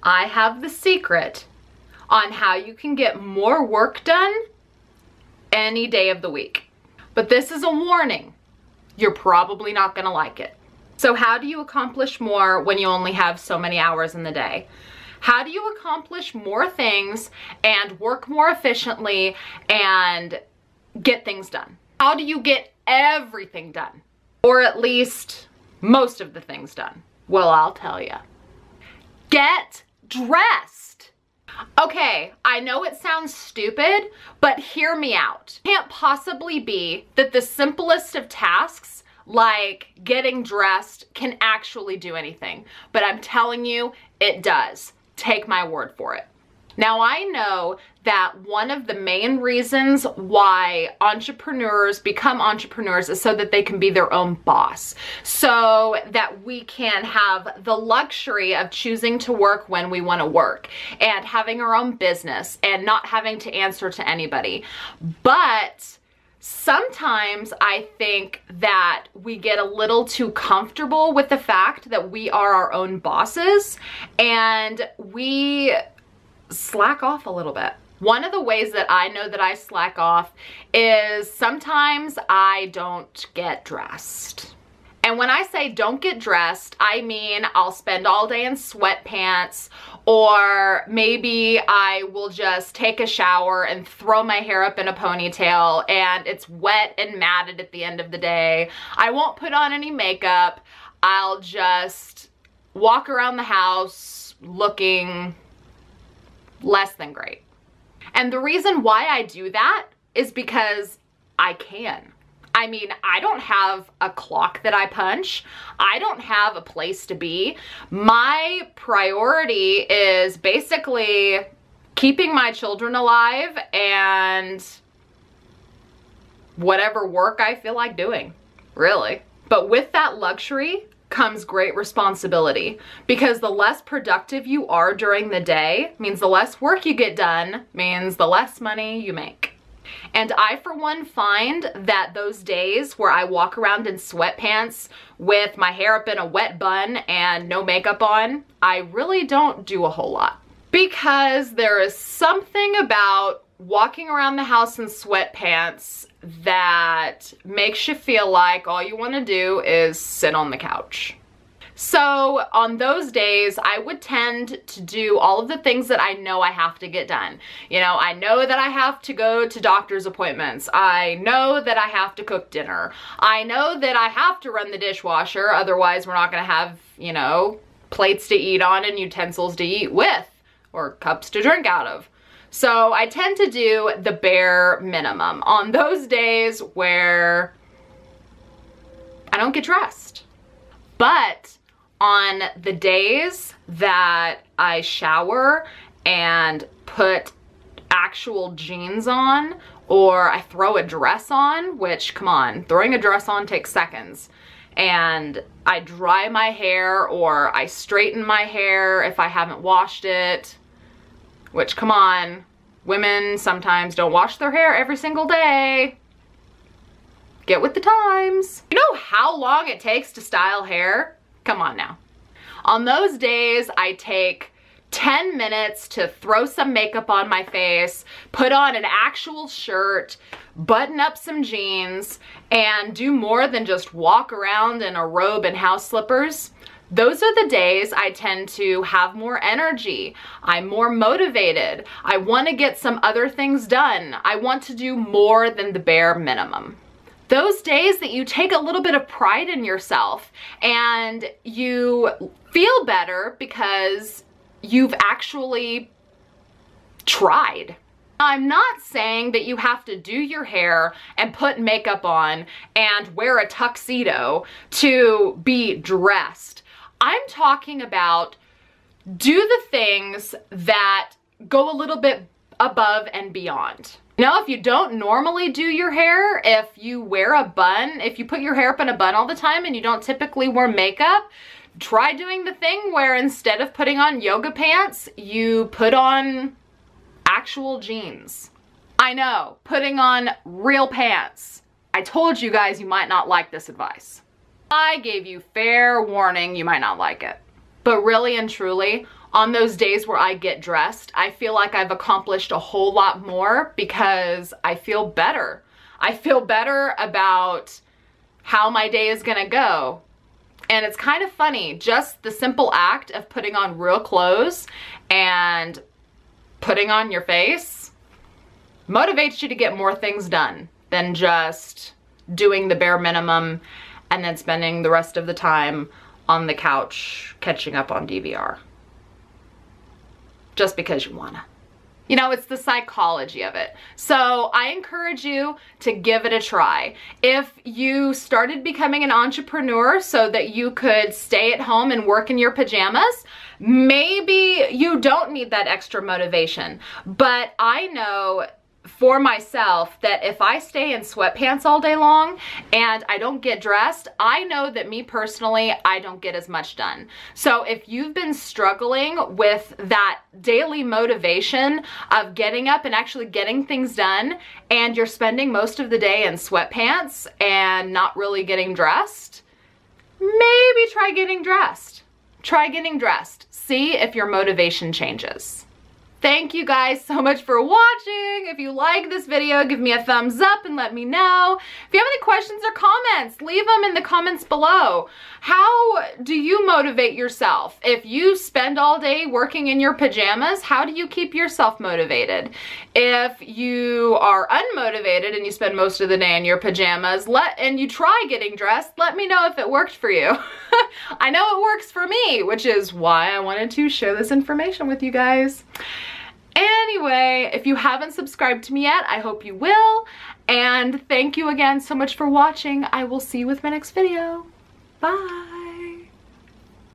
I have the secret on how you can get more work done any day of the week. But this is a warning. You're probably not gonna like it. So how do you accomplish more when you only have so many hours in the day? How do you accomplish more things and work more efficiently and get things done? How do you get everything done? Or at least most of the things done? Well, I'll tell you. Get dressed. Okay, I know it sounds stupid, but hear me out. It can't possibly be that the simplest of tasks, like getting dressed, can actually do anything. But I'm telling you, it does. Take my word for it. Now, I know that one of the main reasons why entrepreneurs become entrepreneurs is so that they can be their own boss, so that we can have the luxury of choosing to work when we want to work and having our own business and not having to answer to anybody. But sometimes I think that we get a little too comfortable with the fact that we are our own bosses and we slack off a little bit. One of the ways that I know that I slack off is sometimes I don't get dressed. And when I say don't get dressed, I mean I'll spend all day in sweatpants, or maybe I will just take a shower and throw my hair up in a ponytail and it's wet and matted at the end of the day. I won't put on any makeup. I'll just walk around the house looking less than great. And the reason why I do that is because I can. I mean, I don't have a clock that I punch. I don't have a place to be. My priority is basically keeping my children alive and whatever work I feel like doing, really. But with that luxury comes great responsibility, because the less productive you are during the day means the less work you get done, means the less money you make. And I, for one, find that those days where I walk around in sweatpants with my hair up in a wet bun and no makeup on, I really don't do a whole lot. Because there is something about walking around the house in sweatpants that makes you feel like all you want to do is sit on the couch. So on those days, I would tend to do all of the things that I know I have to get done. You know, I know that I have to go to doctor's appointments. I know that I have to cook dinner. I know that I have to run the dishwasher, otherwise we're not gonna have, you know, plates to eat on and utensils to eat with, or cups to drink out of. So I tend to do the bare minimum on those days where I don't get dressed. But on the days that I shower and put actual jeans on, or I throw a dress on, which, come on, throwing a dress on takes seconds, and I dry my hair or I straighten my hair if I haven't washed it, which, come on, women sometimes don't wash their hair every single day. Get with the times. You know how long it takes to style hair? Come on now. On those days, I take 10 minutes to throw some makeup on my face, put on an actual shirt, button up some jeans, and do more than just walk around in a robe and house slippers. Those are the days I tend to have more energy. I'm more motivated. I want to get some other things done. I want to do more than the bare minimum. Those days that you take a little bit of pride in yourself and you feel better because you've actually tried. I'm not saying that you have to do your hair and put makeup on and wear a tuxedo to be dressed. I'm talking about do the things that go a little bit above and beyond. You know, if you don't normally do your hair, if you wear a bun, if you put your hair up in a bun all the time and you don't typically wear makeup, try doing the thing where instead of putting on yoga pants, you put on actual jeans. I know, putting on real pants. I told you guys you might not like this advice. I gave you fair warning you might not like it. But really and truly, on those days where I get dressed, I feel like I've accomplished a whole lot more because I feel better. I feel better about how my day is gonna go. And it's kind of funny, just the simple act of putting on real clothes and putting on your face motivates you to get more things done than just doing the bare minimum and then spending the rest of the time on the couch catching up on DVR. Just because you wanna. You know, it's the psychology of it. So I encourage you to give it a try. If you started becoming an entrepreneur so that you could stay at home and work in your pajamas, maybe you don't need that extra motivation. But I know for myself that if I stay in sweatpants all day long and I don't get dressed, I know that me personally, I don't get as much done. So if you've been struggling with that daily motivation of getting up and actually getting things done, and you're spending most of the day in sweatpants and not really getting dressed, maybe try getting dressed. Try getting dressed. See if your motivation changes. Thank you guys so much for watching. If you like this video, give me a thumbs up and let me know. If you have any questions or comments, leave them in the comments below. How do you motivate yourself? If you spend all day working in your pajamas, how do you keep yourself motivated? If you are unmotivated and you spend most of the day in your pajamas and you try getting dressed, let me know if it worked for you. I know it works for me, which is why I wanted to share this information with you guys. Anyway, if you haven't subscribed to me yet, I hope you will. And thank you again so much for watching. I will see you with my next video. Bye.